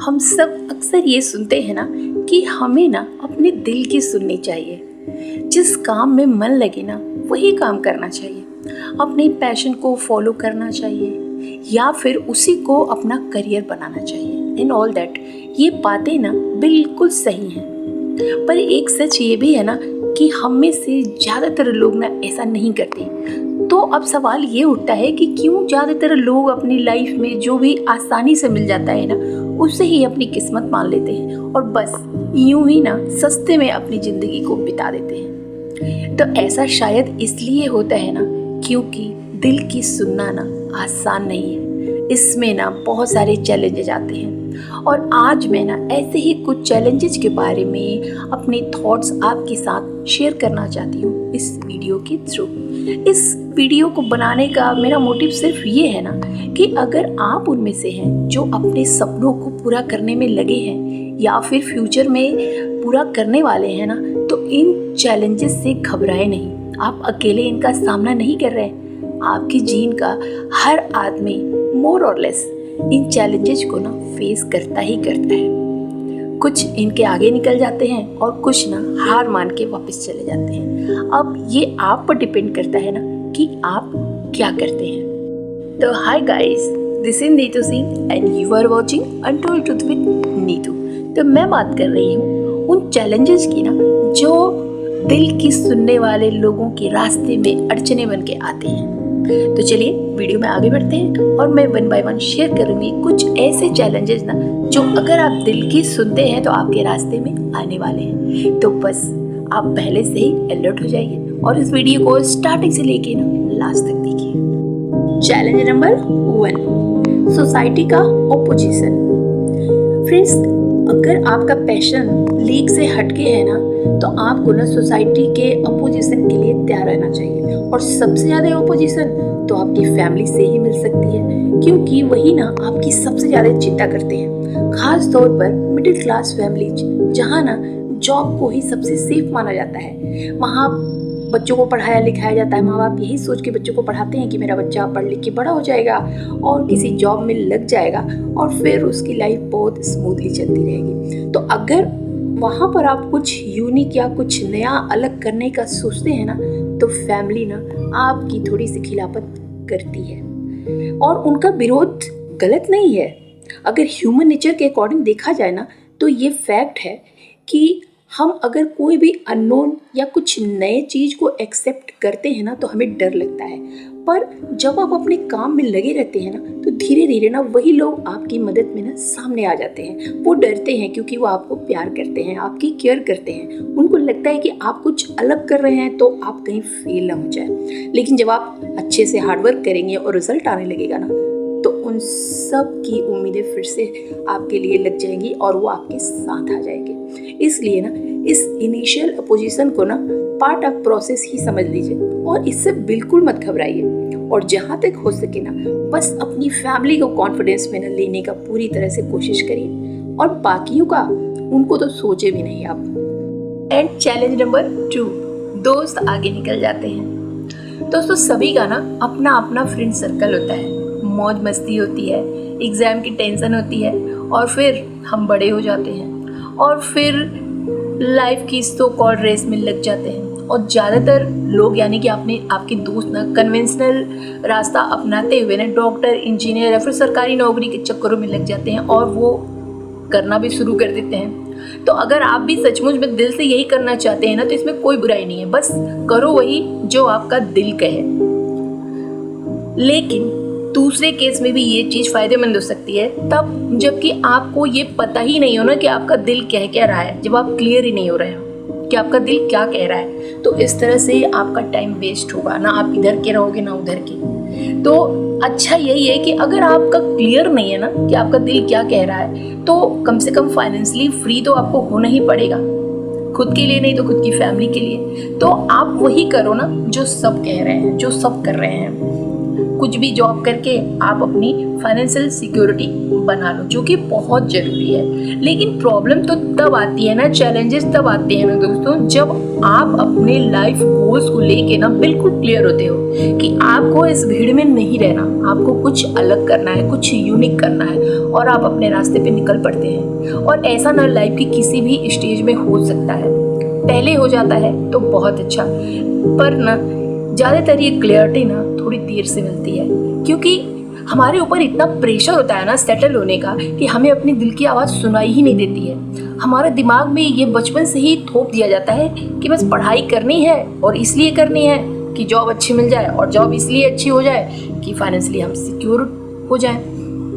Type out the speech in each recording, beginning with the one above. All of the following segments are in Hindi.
हम सब अक्सर ये सुनते हैं ना कि हमें ना अपने दिल की सुननी चाहिए। जिस काम में मन लगे ना वही काम करना चाहिए, अपने पैशन को फॉलो करना चाहिए या फिर उसी को अपना करियर बनाना चाहिए इन ऑल दैट। ये बातें ना बिल्कुल सही हैं, पर एक सच ये भी है ना कि हम में से ज़्यादातर लोग ना ऐसा नहीं करते। तो अब सवाल ये उठता है कि क्यों ज़्यादातर लोग अपनी लाइफ में जो भी आसानी से मिल जाता है ना उससे ही अपनी किस्मत मान लेते हैं और बस यूं ही ना सस्ते में अपनी ज़िंदगी को बिता देते हैं। तो ऐसा शायद इसलिए होता है ना क्योंकि दिल की सुनना ना आसान नहीं है, इसमें ना बहुत सारे चैलेंजेस आते हैं। और आज मैं ना ऐसे ही कुछ चैलेंजेस के बारे में अपने थॉट्स आपके साथ शेयर करना चाहती हूँ इस वीडियो के थ्रू। इस वीडियो को बनाने का मेरा मोटिव सिर्फ ये है ना कि अगर आप उनमें से हैं जो अपने सपनों को पूरा करने में लगे हैं या फिर फ्यूचर में पूरा करने वाले हैं ना, तो इन चैलेंजेस से घबराए नहीं। आप अकेले इनका सामना नहीं कर रहे हैं। आपकी जीन का हर आदमी मोर और लेस इन चैलेंजेस को ना फेस करता ही करता है। कुछ इनके आगे निकल जाते हैं और कुछ ना हार मान के वापस चले जाते हैं। अब ये आप पर डिपेंड करता है ना कि आप क्या करते हैं। तो hi guys, this is Neetu Singh and you are watching untold truth with Neetu. तो मैं बात कर रही हूँ उन चैलेंजेस की ना जो दिल की सुनने वाले लोगों के रास्ते में अड़चने बन के आते हैं। तो चलिए वीडियो में आगे बढ़ते हैं और मैं वन बाय वन शेयर करूंगी कुछ ऐसे चैलेंजेस ना जो अगर आप दिल की सुनते हैं तो आपके रास्ते में आने वाले हैं। तो बस आप पहले से ही अलर्ट हो जाइए और इस वीडियो को स्टार्टिंग से लेके ना लास्ट तक देखिए। चैलेंज नंबर 1, सोसाइटी का ओपोजिशन। फ्रेंड्स, अगर आपका पैशन लीग से हटके है ना तो आपको ना सोसाइटी के अपोजिशन के लिए तैयार रहना चाहिए। और सबसे ज़्यादा अपोजिशन तो आपकी फैमिली से ही मिल सकती है, क्योंकि वही ना आपकी सबसे ज़्यादा चिंता करते हैं। खास तौर पर मिडिल क्लास फैमिलीज, जहाँ ना जॉब को ही सबसे सेफ माना जाता है। वहाँ बच्चों को पढ़ाया लिखाया जाता है। माँ बाप यही सोच के बच्चों को पढ़ाते हैं कि मेरा बच्चा पढ़ लिख के बड़ा हो जाएगा और किसी जॉब में लग जाएगा और फिर उसकी लाइफ बहुत स्मूथली चलती रहेगी। तो अगर वहाँ पर आप कुछ यूनिक या कुछ नया अलग करने का सोचते हैं ना तो फैमिली ना आपकी थोड़ी सी खिलाफत करती है। और उनका विरोध गलत नहीं है। अगर ह्यूमन नेचर के अकॉर्डिंग देखा जाए ना तो ये फैक्ट है कि हम अगर कोई भी अननोन या कुछ नए चीज़ को एक्सेप्ट करते हैं ना तो हमें डर लगता है। पर जब आप अपने काम में लगे रहते हैं ना तो धीरे धीरे ना वही लोग आपकी मदद में ना सामने आ जाते हैं। वो डरते हैं क्योंकि वो आपको प्यार करते हैं, आपकी केयर करते हैं। उनको लगता है कि आप कुछ अलग कर रहे हैं तो आप कहीं फेल ना हो जाए। लेकिन जब आप अच्छे से हार्डवर्क करेंगे और रिजल्ट आने लगेगा ना तो उन सब की उम्मीदें फिर से आपके लिए लग जाएंगी और वो आपके साथ आ जाएंगे। इसलिए ना इस इनिशियल अपोजिशन को ना पार्ट ऑफ प्रोसेस ही समझ लीजिए और इससे बिल्कुल मत घबराइए। और जहाँ तक हो सके ना बस अपनी फैमिली को कॉन्फिडेंस में ना लेने का पूरी तरह से कोशिश करिए और बाकियों का उनको तो सोचे भी नहीं आप। एंड चैलेंज नंबर 2, दोस्त आगे निकल जाते हैं। दोस्तों, सभी का ना अपना अपना फ्रेंड सर्कल होता है। मौज मस्ती होती है, एग्ज़ाम की टेंशन होती है और फिर हम बड़े हो जाते हैं और फिर लाइफ की सो कॉल्ड रेस में लग जाते हैं। और ज़्यादातर लोग यानी कि आपके दोस्त ना कन्वेंशनल रास्ता अपनाते हुए ना डॉक्टर, इंजीनियर या फिर सरकारी नौकरी के चक्करों में लग जाते हैं और वो करना भी शुरू कर देते हैं। तो अगर आप भी सचमुच में दिल से यही करना चाहते हैं ना तो इसमें कोई बुराई नहीं है, बस करो वही जो आपका दिल कहे। लेकिन दूसरे केस में भी ये चीज़ फ़ायदेमंद हो सकती है तब जबकि आपको ये पता ही नहीं हो ना कि आपका दिल कह रहा है, जब आप क्लियर ही नहीं हो रहे हो कि आपका दिल क्या कह रहा है। तो इस तरह से आपका टाइम वेस्ट होगा, ना आप इधर के रहोगे ना उधर के। तो अच्छा यही है कि अगर आपका क्लियर नहीं है ना कि आपका दिल क्या कह रहा है तो कम से कम फाइनेंशियली फ्री तो आपको होना ही पड़ेगा, खुद के लिए नहीं तो खुद की फैमिली के लिए। तो आप वही करो ना जो सब कह रहे हैं, जो सब कर रहे हैं। कुछ भी जॉब करके आप अपनी फाइनेंशियल सिक्योरिटी बना लो, जो कि बहुत ज़रूरी है। लेकिन प्रॉब्लम तो तब आती है ना, चैलेंजेस तब आते हैं ना दोस्तों, जब आप अपने लाइफ गोल्स को लेके ना बिल्कुल क्लियर होते हो कि आपको इस भीड़ में नहीं रहना, आपको कुछ अलग करना है, कुछ यूनिक करना है और आप अपने रास्ते पे निकल पड़ते हैं। और ऐसा ना लाइफ की किसी भी स्टेज में हो सकता है, पहले हो जाता है तो बहुत अच्छा, पर ना ज़्यादातर ये क्लियरिटी ना थोड़ी देर से मिलती है, क्योंकि हमारे ऊपर इतना प्रेशर होता है ना सेटल होने का कि हमें अपनी दिल की आवाज़ सुनाई ही नहीं देती है। हमारे दिमाग में ये बचपन से ही थोप दिया जाता है कि बस पढ़ाई करनी है और इसलिए करनी है कि जॉब अच्छी मिल जाए, और जॉब इसलिए अच्छी हो जाए कि फाइनेंशियली हम सिक्योर हो जाए।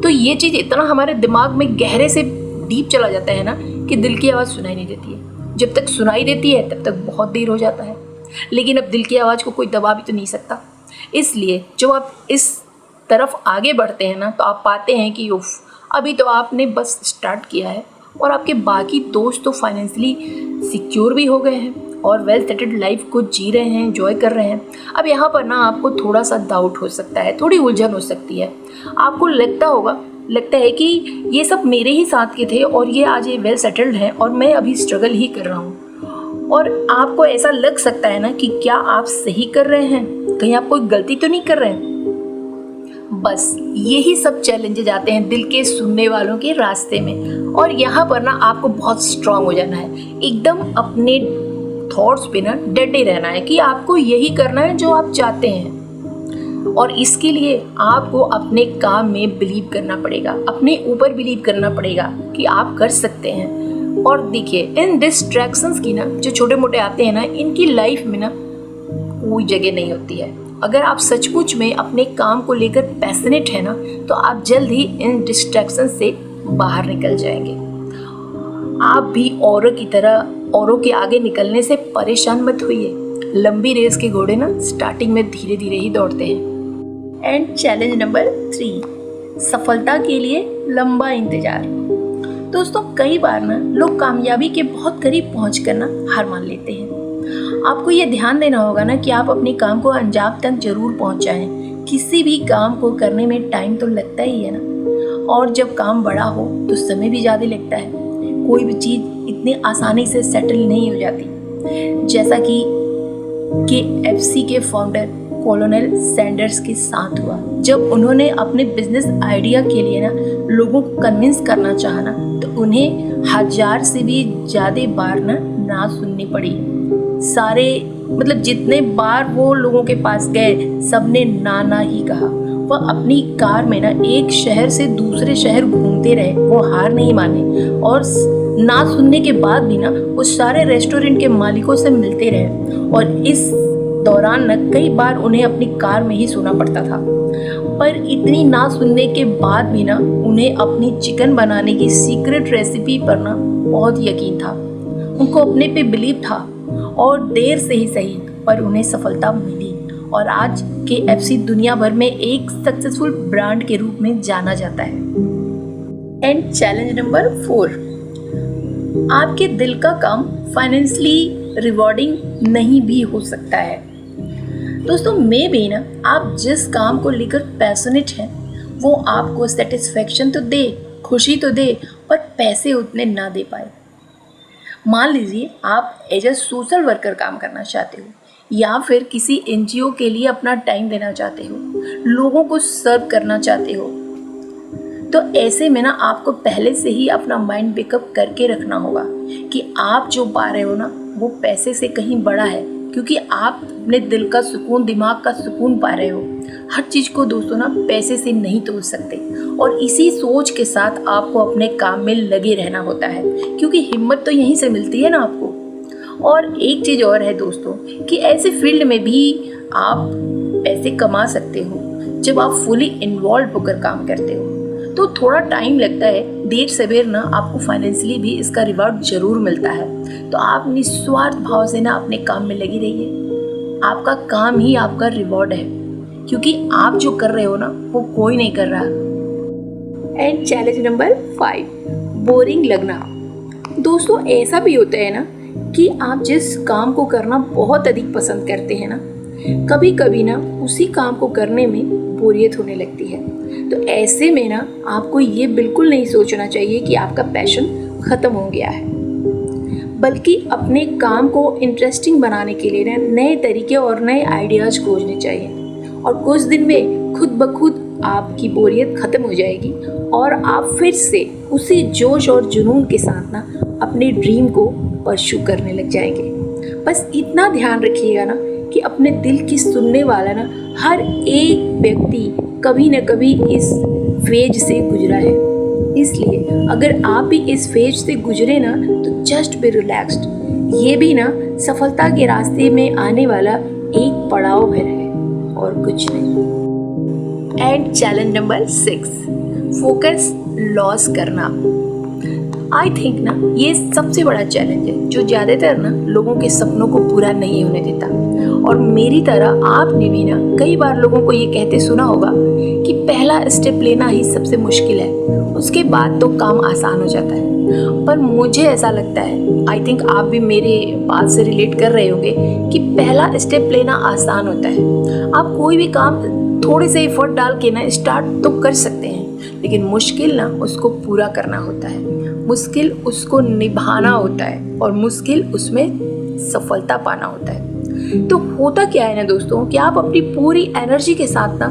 तो ये चीज़ इतना हमारे दिमाग में गहरे से डीप चला जाता है ना कि दिल की आवाज़ सुनाई नहीं देती है। जब तक सुनाई देती है तब तक बहुत देर हो जाता है, लेकिन अब दिल की आवाज़ को कोई दबा भी तो नहीं सकता। इसलिए जब आप इस तरफ आगे बढ़ते हैं ना तो आप पाते हैं कि उफ, अभी तो आपने बस स्टार्ट किया है और आपके बाकी दोस्त तो फाइनेंशियली सिक्योर भी हो गए हैं और वेल सेटल्ड लाइफ को जी रहे हैं, एंजॉय कर रहे हैं। अब यहाँ पर ना आपको थोड़ा सा डाउट हो सकता है, थोड़ी उलझन हो सकती है। आपको लगता है कि ये सब मेरे ही साथ के थे और ये आज ये वेल सेटल्ड हैं और मैं अभी स्ट्रगल ही कर रहा हूँ। और आपको ऐसा लग सकता है ना कि क्या आप सही कर रहे हैं, कहीं आप कोई गलती तो नहीं कर रहे हैं। बस यही सब चैलेंजेस आते हैं दिल के सुनने वालों के रास्ते में, और यहाँ पर ना आपको बहुत स्ट्रांग हो जाना है, एकदम अपने थॉट्स पे ना डटे रहना है कि आपको यही करना है जो आप चाहते हैं। और इसके लिए आपको अपने काम में बिलीव करना पड़ेगा, अपने ऊपर बिलीव करना पड़ेगा कि आप कर सकते हैं। और देखिए, इन डिस्ट्रैक्शंस की ना जो छोटे मोटे आते हैं ना, इनकी लाइफ में ना कोई जगह नहीं होती है। अगर आप सचमुच में अपने काम को लेकर पैशनेट है ना तो आप जल्द ही इन डिस्ट्रैक्शन से बाहर निकल जाएंगे। आप भी औरों की तरह औरों के आगे निकलने से परेशान मत होइए। लंबी रेस के घोड़े ना स्टार्टिंग में धीरे धीरे ही दौड़ते हैं। एंड चैलेंज नंबर 3, सफलता के लिए लंबा इंतजार। दोस्तों, कई बार ना लोग कामयाबी के बहुत करीब पहुँच कर ना हार मान लेते हैं। आपको ये ध्यान देना होगा ना कि आप अपने काम को अंजाम तक जरूर पहुंचाएं। किसी भी काम को करने में टाइम तो लगता ही है ना, और जब काम बड़ा हो तो समय भी ज़्यादा लगता है। कोई भी चीज़ इतनी आसानी से सेटल नहीं हो जाती। जैसा कि KFC के फाउंडर कॉलोनल सैंडर्स के साथ हुआ, जब उन्होंने अपने बिजनेस आइडिया के लिए ना लोगों को कन्विंस करना चाहा ना तो उन्हें 1000 से भी ज़्यादा बार ना सुननी पड़ी। जितने बार वो लोगों के पास गए सबने ना ही कहा। वह अपनी कार में ना एक शहर से दूसरे शहर घूमते रहे, वो हार नहीं माने, और ना सुनने के बाद भी ना वो सारे रेस्टोरेंट के मालिकों से मिलते रहे। और इस दौरान ना कई बार उन्हें अपनी कार में ही सोना पड़ता था। पर इतनी ना सुनने के बाद भी ना उन्हें अपनी चिकन बनाने की सीक्रेट रेसिपी पर ना बहुत यकीन था। उनको अपने पे बिलीव था, और देर से ही सही पर उन्हें सफलता मिली, और आज KFC दुनिया भर में एक सक्सेसफुल ब्रांड के रूप में जाना जाता है। एंड चैलेंज नंबर 4, आपके दिल का काम फाइनेंशियली रिवॉर्डिंग नहीं भी हो सकता है। दोस्तों, मैं भी ना आप जिस काम को लेकर पैशनेट हैं वो आपको सेटिस्फेक्शन तो दे, खुशी तो दे, पर पैसे उतने ना दे पाए। मान लीजिए आप एज ए सोशल वर्कर काम करना चाहते हो, या फिर किसी NGO के लिए अपना टाइम देना चाहते हो, लोगों को सर्व करना चाहते हो, तो ऐसे में ना आपको पहले से ही अपना माइंड पिकअप करके रखना होगा कि आप जो पा रहे हो ना वो पैसे से कहीं बड़ा है, क्योंकि आप अपने दिल का सुकून, दिमाग का सुकून पा रहे हो। हर चीज़ को दोस्तों ना पैसे से नहीं तोड़ सकते, और इसी सोच के साथ आपको अपने काम में लगे रहना होता है, क्योंकि हिम्मत तो यहीं से मिलती है ना आपको। और एक चीज़ और है दोस्तों कि ऐसे फील्ड में भी आप पैसे कमा सकते हो जब आप फुली इन्वॉल्व होकर काम करते हो। तो थोड़ा टाइम लगता है, देर सवेर ना आपको फाइनेंशियली भी इसका रिवॉर्ड जरूर मिलता है। तो आप निस्वार्थ भाव से ना अपने काम में लगी रहिए। आपका काम ही आपका रिवॉर्ड है, क्योंकि आप जो कर रहे हो ना वो कोई नहीं कर रहा। एंड चैलेंज नंबर 5, बोरिंग लगना। दोस्तों, ऐसा भी होता है ना कि आप जिस काम को करना बहुत अधिक पसंद करते हैं ना, कभी कभी ना उसी काम को करने में बोरियत होने लगती है। तो ऐसे में ना आपको ये बिल्कुल नहीं सोचना चाहिए कि आपका पैशन ख़त्म हो गया है, बल्कि अपने काम को इंटरेस्टिंग बनाने के लिए ना नए तरीके और नए आइडियाज़ खोजने चाहिए, और कुछ दिन में खुद ब खुद आपकी बोरियत ख़त्म हो जाएगी और आप फिर से उसी जोश और जुनून के साथ ना अपने ड्रीम को परस्यू करने लग जाएंगे। बस इतना ध्यान रखिएगा ना कि अपने दिल की सुनने वाला ना हर एक व्यक्ति कभी न कभी इस फेज से गुजरा है। इसलिए अगर आप भी इस फेज से गुजरे ना तो जस्ट बी रिलैक्स्ड। ये भी ना सफलता के रास्ते में आने वाला एक पड़ाव भर है और कुछ नहीं। And challenge number 6, focus loss करना। आई थिंक ना ये सबसे बड़ा चैलेंज है जो ज़्यादातर ना लोगों के सपनों को पूरा नहीं होने देता। और मेरी तरह आपने भी ना कई बार लोगों को ये कहते सुना होगा कि पहला स्टेप लेना ही सबसे मुश्किल है, उसके बाद तो काम आसान हो जाता है। पर मुझे ऐसा लगता है, आई थिंक आप भी मेरे बात से रिलेट कर रहे होंगे कि पहला स्टेप लेना आसान होता है। आप कोई भी काम थोड़े से एफर्ट डाल के ना स्टार्ट तो कर सकते हैं, लेकिन मुश्किल ना उसको पूरा करना होता है, मुश्किल उसको निभाना होता है और मुश्किल उसमें सफलता पाना होता है। तो होता क्या है ना दोस्तों कि आप अपनी पूरी एनर्जी के साथ ना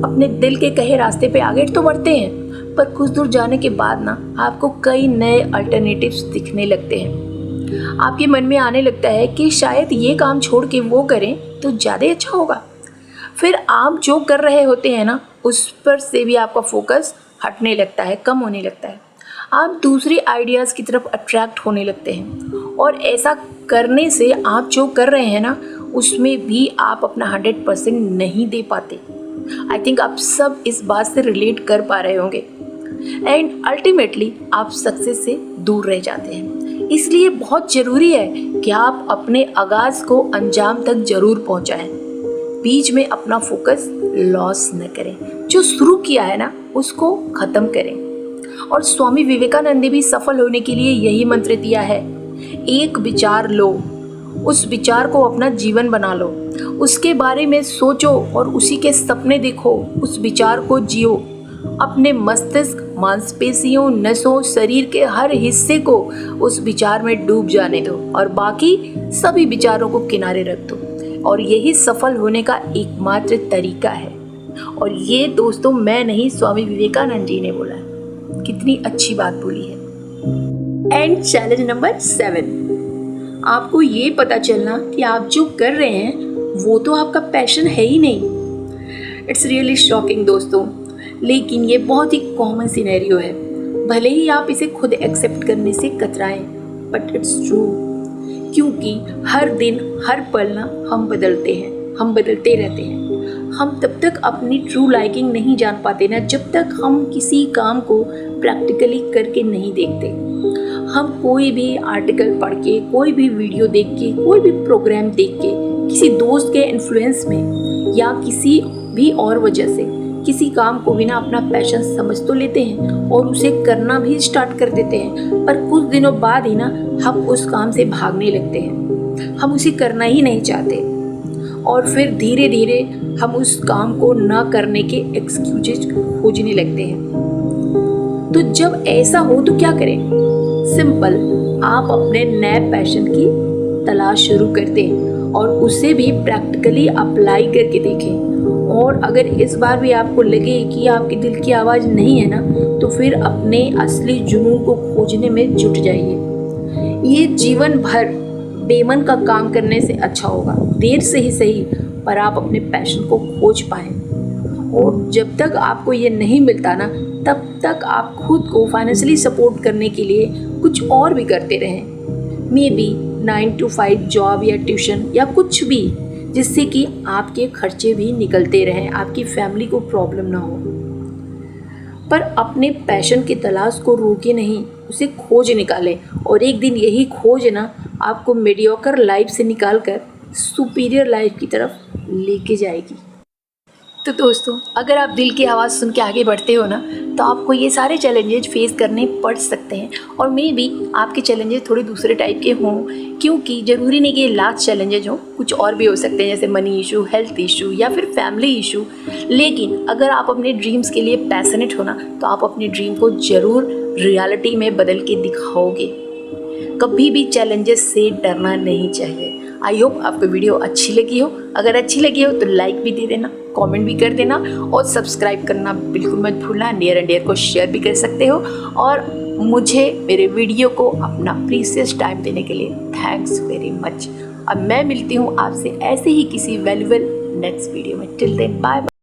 अपने दिल के कहे रास्ते पे आगे तो बढ़ते हैं, पर कुछ दूर जाने के बाद ना आपको कई नए अल्टरनेटिव्स दिखने लगते हैं। आपके मन में आने लगता है कि शायद ये काम छोड़ के वो करें तो ज़्यादा अच्छा होगा। फिर आप जो कर रहे होते हैं ना उस पर से भी आपका फोकस हटने लगता है, कम होने लगता है। आप दूसरी आइडियाज़ की तरफ अट्रैक्ट होने लगते हैं और ऐसा करने से आप जो कर रहे हैं ना उसमें भी आप अपना 100% नहीं दे पाते। आई थिंक आप सब इस बात से रिलेट कर पा रहे होंगे एंड अल्टीमेटली आप सक्सेस से दूर रह जाते हैं। इसलिए बहुत ज़रूरी है कि आप अपने आगाज़ को अंजाम तक ज़रूर पहुंचाएं, बीच में अपना फोकस लॉस न करें। जो शुरू किया है ना उसको ख़त्म करें। और स्वामी विवेकानंद ने भी सफल होने के लिए यही मंत्र दिया है, एक विचार लो, उस विचार को अपना जीवन बना लो, उसके बारे में सोचो और उसी के सपने देखो, उस विचार को जियो। अपने मस्तिष्क, मांसपेशियों, नसों, शरीर के हर हिस्से को उस विचार में डूब जाने दो और बाकी सभी विचारों को किनारे रख दो। और यही सफल होने का एकमात्र तरीका है। और ये दोस्तों मैं नहीं, स्वामी विवेकानंद जी ने बोला है। कितनी अच्छी बात बोली है। एंड चैलेंज नंबर 7, आपको ये पता चलना कि आप जो कर रहे हैं वो तो आपका पैशन है ही नहीं। इट्स रियली शॉकिंग दोस्तों, लेकिन ये बहुत ही कॉमन सिनेरियो है। भले ही आप इसे खुद एक्सेप्ट करने से कतराएं, बट इट्स ट्रू। क्योंकि हर दिन हर पल ना हम बदलते हैं, हम बदलते रहते हैं। हम तब तक अपनी ट्रू लाइकिंग नहीं जान पाते ना जब तक हम किसी काम को प्रैक्टिकली करके नहीं देखते। हम कोई भी आर्टिकल पढ़ के, कोई भी वीडियो देख के, कोई भी प्रोग्राम देख के, किसी दोस्त के इन्फ्लुएंस में या किसी भी और वजह से किसी काम को भी ना अपना पैशन समझ तो लेते हैं और उसे करना भी स्टार्ट कर देते हैं, पर कुछ दिनों बाद ही ना हम उस काम से भागने लगते हैं। हम उसे करना ही नहीं चाहते और फिर धीरे धीरे हम उस काम को ना करने के एक्सक्यूजेज खोजने लगते हैं। तो जब ऐसा हो तो क्या करें? सिंपल, आप अपने नए पैशन की तलाश शुरू कर दें और उसे भी प्रैक्टिकली अप्लाई करके देखें। और अगर इस बार भी आपको लगे कि आपके दिल की आवाज़ नहीं है ना, तो फिर अपने असली जुनून को खोजने में जुट जाइए। ये जीवन भर बेमन का काम करने से अच्छा होगा, देर से ही सही, पर आप अपने पैशन को खोज पाएँ। और जब तक आपको ये नहीं मिलता ना, तब तक आप खुद को फाइनेंशियली सपोर्ट करने के लिए कुछ और भी करते रहें। मे बी 9 to 5 जॉब या ट्यूशन या कुछ भी, जिससे कि आपके खर्चे भी निकलते रहें, आपकी फैमिली को प्रॉब्लम ना हो। पर अपने पैशन की तलाश को रोके नहीं, उसे खोज निकालें। और एक दिन यही खोज ना आपको मीडियोकर लाइफ से निकालकर सुपीरियर लाइफ की तरफ लेके जाएगी। तो दोस्तों, अगर आप दिल की आवाज़ सुन के आगे बढ़ते हो ना, तो आपको ये सारे चैलेंजेस फेस करने पड़ सकते हैं। और मे बी आपके चैलेंजेस थोड़े दूसरे टाइप के हों, क्योंकि ज़रूरी नहीं कि ये लास्ट चैलेंजेस हों, कुछ और भी हो सकते हैं, जैसे मनी इशू, हेल्थ इशू या फिर फैमिली इशू। लेकिन अगर आप अपने ड्रीम्स के लिए पैशनेट हो ना, तो आप अपने ड्रीम को ज़रूर रियलिटी में बदल के दिखाओगे। कभी भी चैलेंजेस से डरना नहीं चाहिए। आई होप आपको वीडियो अच्छी लगी हो। अगर अच्छी लगी हो तो लाइक भी दे देना कमेंट भी कर देना और सब्सक्राइब करना बिल्कुल मत भूलना। नियर एंड डियर को शेयर भी कर सकते हो और मुझे मेरे वीडियो को अपना प्रीशियस टाइम देने के लिए थैंक्स वेरी मच। अब मैं मिलती हूँ आपसे ऐसे ही किसी वैल्यूबल नेक्स्ट वीडियो में। Till then bye.